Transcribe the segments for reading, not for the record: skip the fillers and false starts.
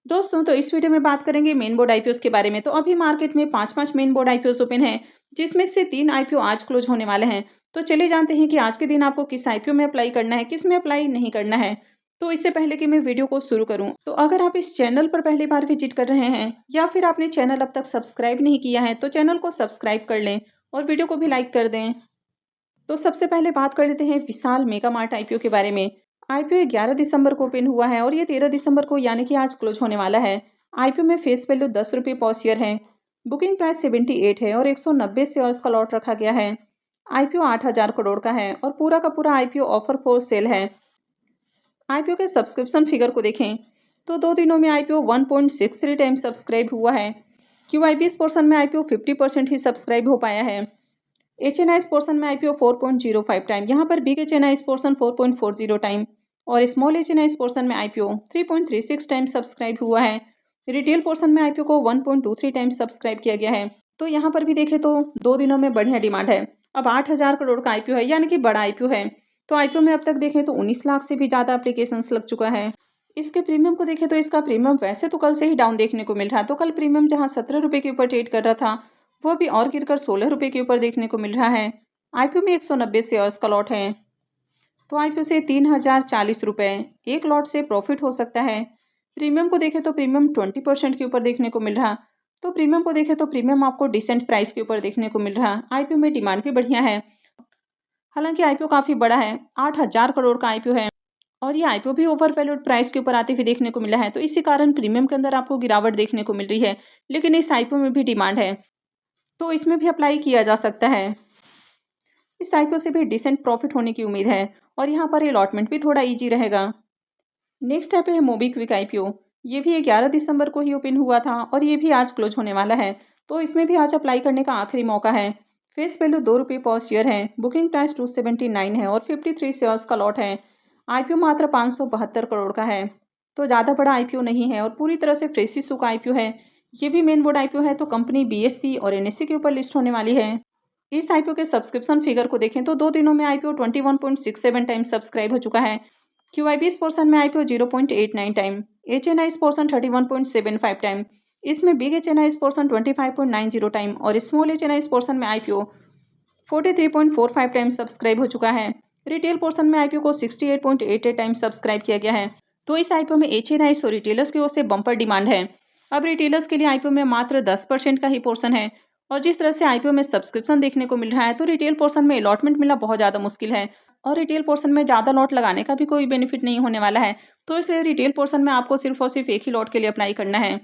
दोस्तों तो इस वीडियो में बात करेंगे मेन बोर्ड आईपीओस के बारे में। तो अभी मार्केट में 5 मेन बोर्ड आईपीओस ओपन हैं, जिसमें से 3 आईपीओ आज क्लोज होने वाले हैं। तो चलिए जानते हैं कि आज के दिन आपको किस आईपीओ में अप्लाई करना है, किस में अप्लाई नहीं करना है। तो इससे पहले कि मैं वीडियो को शुरू करूं, तो अगर आप इस चैनल पर पहली बार विजिट कर रहे हैं या फिर आपने चैनल अब तक सब्सक्राइब नहीं किया है, तो चैनल को सब्सक्राइब कर लें और वीडियो को भी लाइक कर दें। तो सबसे पहले बात कर लेते हैं विशाल मेगा मार्ट आईपीओ के बारे में। आईपीओ 11 दिसंबर को ओपन हुआ है और ये 13 दिसंबर को यानी कि आज क्लोज होने वाला है। आईपीओ में फेस वैल्यू 10 रुपये पर शेयर है। बुकिंग प्राइस 78 है और 190 शेयर्स का लॉट रखा गया है। आईपीओ 8,000 करोड़ का है और पूरा का पूरा आईपीओ ऑफर फॉर सेल है। आईपीओ के सब्सक्रिप्शन फिगर को देखें तो 2 दिनों में आईपीओ 1.63 टाइम सब्सक्राइब हुआ है। क्यूआईबीएस पोर्शन में आईपीओ 50% ही सब्सक्राइब हो पाया है। एचएनआईएस पोर्शन में आईपीओ 4.05 टाइम, यहाँ पर बिग एचएनआईएस पोर्शन 4.40 टाइम और स्मॉल एचएनआईएस पोर्शन में आईपीओ 3.36 टाइम सब्सक्राइब हुआ है। रिटेल पोर्शन में आईपीओ को 1.23 टाइम सब्सक्राइब किया गया है। तो यहाँ पर भी देखें तो 2 दिनों में बढ़िया डिमांड है। अब 8,000 करोड़ का आईपीओ है, यानी कि बड़ा आईपीओ है। तो आईपीओ में अब तक देखें तो 19 लाख से भी ज़्यादा एप्लीकेशंस लग चुका है। इसके प्रीमियम को देखें तो इसका प्रीमियम वैसे तो कल से ही डाउन देखने को मिल रहा है। तो कल प्रीमियम जहाँ 17 रुपये के ऊपर ट्रेड कर रहा था, वो भी और गिरकर 16 रुपये के ऊपर देखने को मिल रहा है। आईपीओ में 190 शेयर्स का लॉट है। तो आईपीओ से 3,040 रुपये एक लॉट से प्रॉफिट हो सकता है। प्रीमियम को देखें तो प्रीमियम 20% के ऊपर देखने को मिल रहा। तो प्रीमियम को देखें तो प्रीमियम आपको डिसेंट प्राइस के ऊपर देखने को मिल रहा। आईपीओ में डिमांड भी बढ़िया है। हालांकि आईपीओ काफ़ी बड़ा है, 8,000 करोड़ का आईपीओ है और ये आईपीओ भी ओवर वैल्यूड प्राइस के ऊपर आते हुए देखने को मिला है। तो इसी कारण प्रीमियम के अंदर आपको गिरावट देखने को मिल रही है, लेकिन इस आईपीओ में भी डिमांड है, तो इसमें भी अप्लाई किया जा सकता है। इस आईपीओ से भी डिसेंट प्रॉफिट होने की उम्मीद है और यहाँ पर अलॉटमेंट भी थोड़ा इजी रहेगा। नेक्स्ट आईपीओ है मोबीक्विक आईपीओ। ये भी 11 दिसंबर को ही ओपन हुआ था और ये भी आज क्लोज होने वाला है। तो इसमें भी आज अप्लाई करने का आखिरी मौका है। फेस वैल्यू 2 रुपये पर शेयर है। बुकिंग प्राइस 279 है और 53 शेयर्स का लॉट है। आईपीओ मात्र 572 करोड़ का है, तो ज़्यादा बड़ा आईपीओ नहीं है और पूरी तरह से फ्रेश इशू का आईपीओ है। ये भी मेन बोर्ड आईपीओ है, तो कंपनी बीएससी और एनएससी के ऊपर लिस्ट होने वाली है। इस आईपीओ के सब्सक्रिप्शन फिगर को देखें तो 2 दिनों में आईपीओ 21.67 टाइम सब्सक्राइब हो चुका है। क्यूआईबीएस पोर्शन में आईपीओ 0.89 टाइम, एचएनआईएस पोर्शन 31.75 टाइम, इसमें बिग एचएनआईएस पोर्शन 25.90 टाइम और स्मॉल एचएनआईएस पोर्शन में आईपीओ 43.45 टाइम सब्सक्राइब हो चुका है। रिटेल पोर्शन में आईपीओ को 68.88 टाइम सब्सक्राइब किया गया है। तो इस आईपीओ में एचएनआईएस और रिटेलर्स की ओर से बम्पर डिमांड है। अब रिटेलर्स के लिए आईपीओ में मात्र 10% का ही पोर्शन है और जिस तरह से आईपीओ में सब्सक्रिप्शन देखने को मिल रहा है, तो रिटेल पोर्शन में अलॉटमेंट मिलना बहुत ज़्यादा मुश्किल है और रिटेल पोर्शन में ज़्यादा लॉट लगाने का भी कोई बेनिफिट नहीं होने वाला है। तो इसलिए रिटेल पोर्शन में आपको सिर्फ और सिर्फ एक ही लॉट के लिए अप्लाई करना है,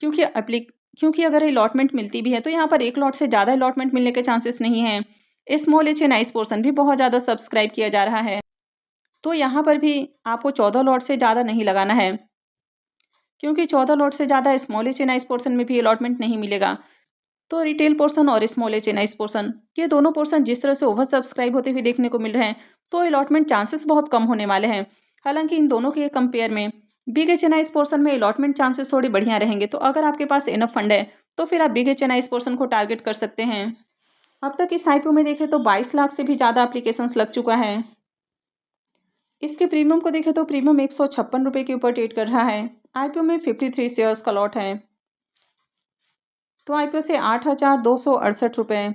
क्योंकि क्योंकि अगर अलॉटमेंट मिलती भी है तो यहाँ पर एक लॉट से ज़्यादा अलॉटमेंट मिलने के चांसेस नहीं हैं। स्मॉल एचएनआईएस पोर्शन भी बहुत ज़्यादा सब्सक्राइब किया जा रहा है, तो यहाँ पर भी आपको 14 लॉट से ज़्यादा नहीं लगाना है, क्योंकि 14 लॉट से ज़्यादा स्मॉल एचएनआईएस पोर्शन में भी अलॉटमेंट नहीं मिलेगा। तो रिटेल पोर्शन और स्मॉल एचएनआईएस पोर्शन, ये दोनों पोर्शन जिस तरह से ओवर सब्सक्राइब होते हुए देखने को मिल रहे हैं, तो अलॉटमेंट चांसेस बहुत कम होने वाले हैं। हालांकि इन दोनों के कंपेयर में बिग एचएनआईएस पोर्शन में अलॉटमेंट चांसेस थोड़ी बढ़िया रहेंगे। तो अगर आपके पास इनफ फंड है तो फिर आप बिग एचएनआईएस पोर्शन को टारगेट कर सकते हैं। अब तक इस आईपीओ में देखें तो 22 लाख से भी ज़्यादा एप्लीकेशंस लग चुका है। इसके प्रीमियम को देखें तो प्रीमियम 156 रुपये के ऊपर ट्रेड कर रहा है। आईपीओ में 53 शेयर्स का लॉट है। तो आईपीओ से 8,268 रुपये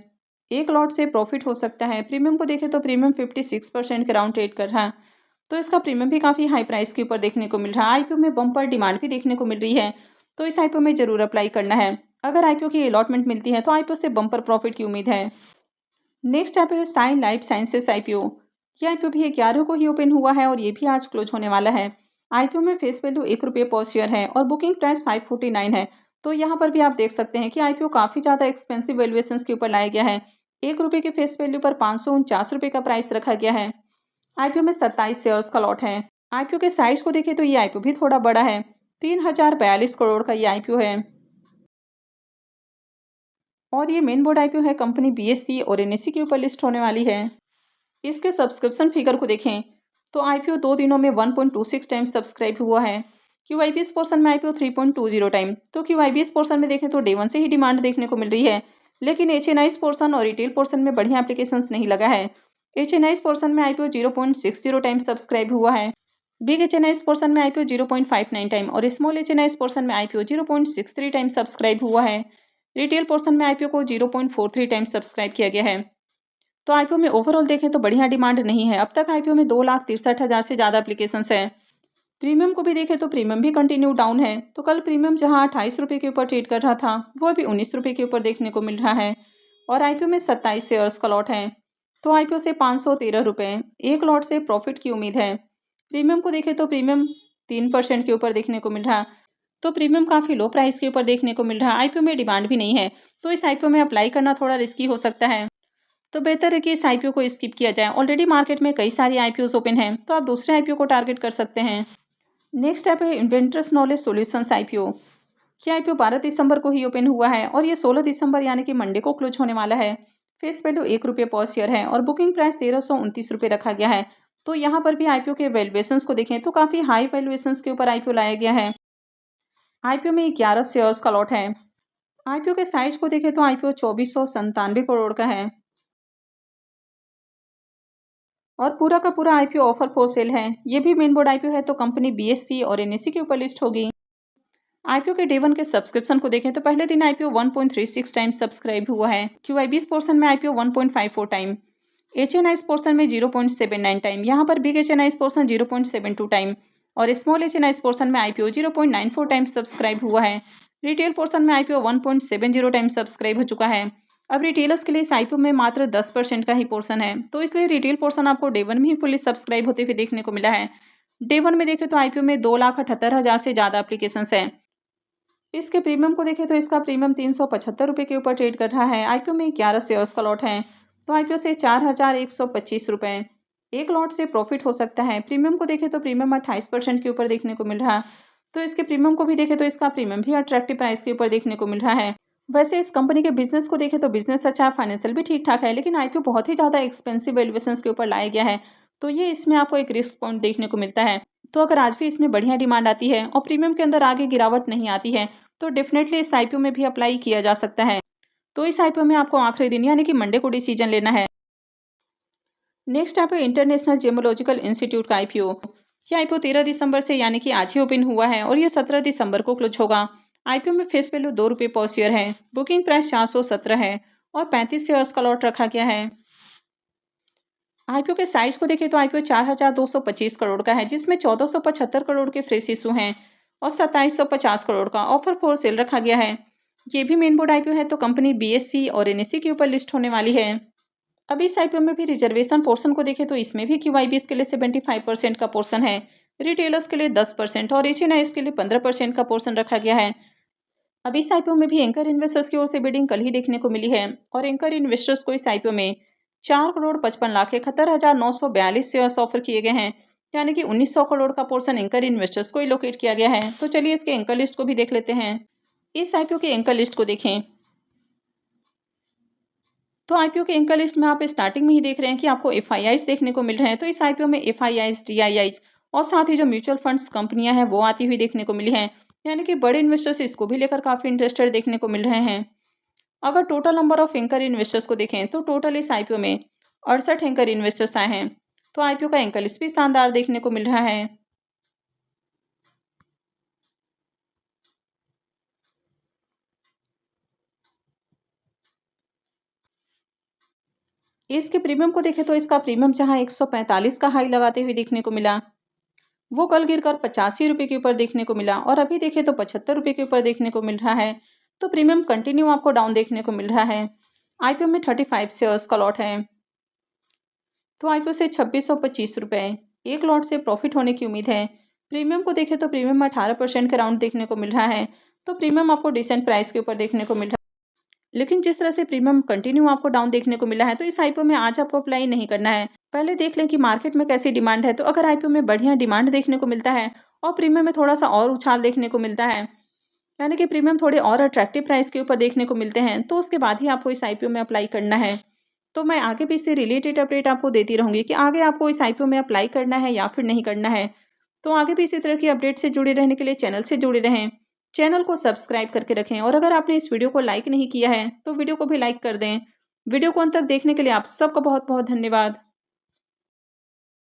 एक लॉट से प्रॉफिट हो सकता है। प्रीमियम को देखें तो प्रीमियम 56% के राउंड ट्रेड कर रहा है, तो इसका प्रीमियम भी काफ़ी हाई प्राइस के ऊपर देखने को मिल रहा है। आईपीओ में बम्पर डिमांड भी देखने को मिल रही है, तो इस आईपीओ में ज़रूर अप्लाई करना है। अगर आईपीओ की अलॉटमेंट मिलती है तो आईपीओ से बम्पर प्रॉफिट की उम्मीद है। नेक्स्ट आईपीओ है साइन लाइफ साइंसेस आईपीओ। ये आईपीओ भी 11 को ही ओपन हुआ है और ये भी आज क्लोज होने वाला है। आईपीओ में फेस वैल्यू 1 रुपये पर शेयर है और बुकिंग प्राइस 549 है। तो यहाँ पर भी आप देख सकते हैं कि आईपीओ काफ़ी ज़्यादा एक्सपेंसिव वैल्यूएशंस के ऊपर लाया गया है। 1 रुपये के फेस वैल्यू पर 549 रुपये का प्राइस रखा गया है। आईपीओ में 27 शेयर्स का लॉट है। आईपीओ के साइज को देखें तो ये आईपीओ भी थोड़ा बड़ा है। 3,042 करोड़ का ये आईपीओ है और ये मेन बोर्ड आईपीओ है। कंपनी बीएससी और एनएससी के ऊपर लिस्ट होने वाली है। इसके सब्सक्रिप्शन फिगर को देखें तो आईपीओ 2 दिनों में 1.26 टाइम सब्सक्राइब हुआ है। क्यूआईबीएस पोर्शन में आईपीओ 3.20 टाइम। तो क्यूआईबीएस पोर्शन में देखें तो डे 1 से ही डिमांड देखने को मिल रही है, लेकिन एचएनआईएस पोर्शन और रिटेल पोर्शन में बढ़िया एप्लीकेशंस नहीं लगा है। एचएनआईएस पोर्शन में आईपीओ 0.60 टाइम सब्सक्राइब हुआ है। बिग एचएनआईएस पोर्शन में आईपीओ 0.59 टाइम और स्मॉल एचएनआईएस पोर्शन में आईपीओ 0.63 टाइम सब्सक्राइब हुआ है। रिटेल पोर्शन में आईपीओ को 0.43 टाइम सब्सक्राइब किया गया है। तो आईपीओ में ओवरऑल देखें तो बढ़िया डिमांड नहीं है। अब तक आईपीओ में 2,63,000 से ज़्यादा एप्लीकेशंस है। प्रीमियम को भी देखें तो प्रीमियम भी कंटिन्यू डाउन है। तो कल प्रीमियम जहां 28 रुपये के ऊपर ट्रेड कर रहा था वो अभी 19 रुपये के ऊपर देखने को मिल रहा है और आईपीओ में 27 शेयर्स का लॉट है। तो आईपीओ से 513 रुपये एक लॉट से प्रॉफिट की उम्मीद है। प्रीमियम को देखें तो प्रीमियम 3% के ऊपर देखने को मिल रहा। तो प्रीमियम काफ़ी लो प्राइस के ऊपर देखने को मिल रहा। आईपीओ में डिमांड भी नहीं है, तो इस आईपीओ में अप्लाई करना थोड़ा रिस्की हो सकता है। तो बेहतर है कि इस आईपीओ को स्किप किया जाए। ऑलरेडी मार्केट में कई सारी आईपीओ ओपन हैं, तो आप दूसरे आईपीओ को टारगेट कर सकते हैं। नेक्स्ट ऐप है इन्वेंटर्स नॉलेज सॉल्यूशंस आईपीओ। ये आईपीओ 12 दिसंबर को ही ओपन हुआ है और ये 16 दिसंबर यानी कि मंडे को क्लोज होने वाला है। फेस वैल्यू 1 रुपये पर शेयर है और बुकिंग प्राइस 1329 रुपये रखा गया है। तो यहाँ पर भी आईपीओ के वैल्यूएशंस को देखें तो काफ़ी हाई वैल्यूएशंस के ऊपर आईपीओ लाया गया है। आईपीओ में 11 शेयर्स का लॉट है। आईपीओ के साइज को देखें तो आईपीओ 2497 करोड़ का है और पूरा का पूरा आईपीओ ऑफर फॉर सेल है। ये भी मेन बोर्ड आईपीओ है, तो कंपनी बीएससी और एनएससी के ऊपर लिस्ट होगी। आईपीओ के डे 1 के सब्सक्रिप्शन को देखें तो पहले दिन आईपीओ 1.36 टाइम सब्सक्राइब हुआ है। क्यूआईबीएस पोर्शन में आईपीओ 1.54 टाइम, एचएनआईएस पोर्शन में 0.79 टाइम, यहाँ पर बिग एचएनआईएस पोर्शन 0.72 टाइम और स्मॉल एचएनआईएस पोर्शन में आईपीओ 0.94 टाइम सब्सक्राइब हुआ है। रिटेल पोर्शन में आईपीओ 1.70 टाइम सब्सक्राइब हो चुका है। अब रिटेलर्स के लिए इस आईपीओ में मात्र 10% का ही पोर्शन है, तो इसलिए रिटेल पोर्शन आपको डे 1 में ही फुली सब्सक्राइब होते हुए देखने को मिला है। डे 1 में देखें तो आईपीओ में 2,78,000 से ज़्यादा एप्लीकेशंस है। इसके प्रीमियम को देखें तो इसका प्रीमियम 375 रुपये के ऊपर ट्रेड कर रहा है। आईपीओ में 11 शेयर्स का लॉट है, तो आईपीओ से 4,125 रुपये एक लॉट से प्रॉफिट हो सकता है। प्रीमियम को देखें तो प्रीमियम 28% के ऊपर देखने को मिल रहा। तो इसके प्रीमियम को भी देखें तो इसका प्रीमियम भी अट्रैक्टिव प्राइस के ऊपर देखने को मिल रहा है। वैसे इस कंपनी के बिजनेस को देखें तो बिजनेस अच्छा, फाइनेंशियल भी ठीक ठाक है, लेकिन आईपीओ बहुत ही ज़्यादा एक्सपेंसिव वैल्यूएशंस के ऊपर लाया गया है, तो ये इसमें आपको एक रिस्क पॉइंट देखने को मिलता है। तो अगर आज भी इसमें बढ़िया डिमांड आती है और प्रीमियम के अंदर आगे गिरावट नहीं आती है तो डेफिनेटली इस आईपीओ में भी अप्लाई किया जा सकता है। तो इस आईपीओ में आपको आखिरी दिन यानी कि मंडे को डिसीजन लेना है। नेक्स्ट ऐप है इंटरनेशनल जेमोलॉजिकल इंस्टीट्यूट का आईपीओ। यह आईपीओ 13 दिसंबर से यानी कि आज ही ओपन हुआ है और यह 17 दिसंबर को क्लोज होगा। आईपीओ में फेस वैल्यू 2 रुपये पर शेयर है। बुकिंग प्राइस 417 है और 35 शेयर्स का लॉट रखा गया है। आईपीओ के साइज को देखें तो आईपीओ 4,225 करोड़ का है, जिसमें 1,475 करोड़ के फ्रेश इशू हैं और 2,750 करोड़ का ऑफर फॉर सेल रखा गया है। ये भी मेन बोर्ड आईपीओ है, तो कंपनी बीएससी और एनएससी के ऊपर लिस्ट होने वाली है। अब इस आईपीओ में भी रिजर्वेशन पोर्शन को देखें तो इसमें भी क्यूआईबीएस के लिए 75% का पोर्शन है, रिटेलर्स के लिए 10% और एचएनआईएस के लिए 15% का पोर्शन रखा गया है। अब इस आईपीओ में भी एंकर इन्वेस्टर्स की ओर से बिडिंग कल ही देखने को मिली है और एंकर इन्वेस्टर्स को इस आईपीओ में 4,55,71,942 शेयर्स ऑफर किए गए हैं, यानी कि 1,900 करोड़ का पोर्शन एंकर इन्वेस्टर्स को एलोकेट किया गया है। तो चलिए इसके एंकर लिस्ट को भी देख लेते हैं। इस आईपीओ के एंकर लिस्ट को देखें तो आईपीओ के एंकर लिस्ट में आप स्टार्टिंग में ही देख रहे हैं कि आपको एफआईआईज देखने को मिल रहे हैं। तो इस आईपीओ में एफआईआईज, टीआईआईज और साथ ही जो म्यूचुअल फंड्स कंपनियां हैं वो आती हुई देखने को मिली हैं, यानी कि बड़े इन्वेस्टर्स इसको भी लेकर काफ़ी इंटरेस्टेड देखने को मिल रहे हैं। अगर total number of anchor investors को देखें तो टोटल इस आईपीओ में 68 एंकर इन्वेस्टर्स आए हैं। तो आईपीओ का एंकर लिस्ट भी शानदार देखने को मिल रहा है। इसके प्रीमियम को देखें तो इसका प्रीमियम जहां 145 का हाई लगाते हुए देखने को मिला, वो कल गिरकर 85 रुपये के ऊपर देखने को मिला और अभी देखें तो 75 रुपये के ऊपर देखने को मिल रहा है। तो प्रीमियम कंटिन्यू आपको डाउन देखने को मिल रहा है। आईपीओ में 35 शेयर्स का लॉट है, तो आईपीओ से 2625 रुपये एक लॉट से प्रॉफिट होने की उम्मीद है। प्रीमियम को देखें तो प्रीमियम 18% के राउंड देखने को मिल रहा है, तो प्रीमियम आपको डिसेंट प्राइस के ऊपर देखने को मिल रहा है। लेकिन जिस तरह से प्रीमियम कंटिन्यू आपको डाउन देखने को मिला है, तो इस आईपीओ में आज आपको अप्लाई नहीं करना है। पहले देख लें कि मार्केट में कैसी डिमांड है। तो अगर आईपीओ में बढ़िया डिमांड देखने को मिलता है और प्रीमियम में थोड़ा सा और उछाल देखने को मिलता है, यानी कि प्रीमियम थोड़े और अट्रैक्टिव प्राइस के ऊपर देखने को मिलते हैं, तो उसके बाद ही आपको इस आईपीओ में अप्लाई करना है। तो मैं आगे भी इससे रिलेटेड अपडेट आपको देती रहूँगी कि आगे आपको इस आईपीओ में अप्लाई करना है या फिर नहीं करना है। तो आगे भी इसी तरह की अपडेट से जुड़े रहने के लिए चैनल से जुड़े रहें, चैनल को सब्सक्राइब करके रखें और अगर आपने इस वीडियो को लाइक नहीं किया है तो वीडियो को भी लाइक कर दें। वीडियो को अंत तक देखने के लिए आप सबका बहुत बहुत धन्यवाद।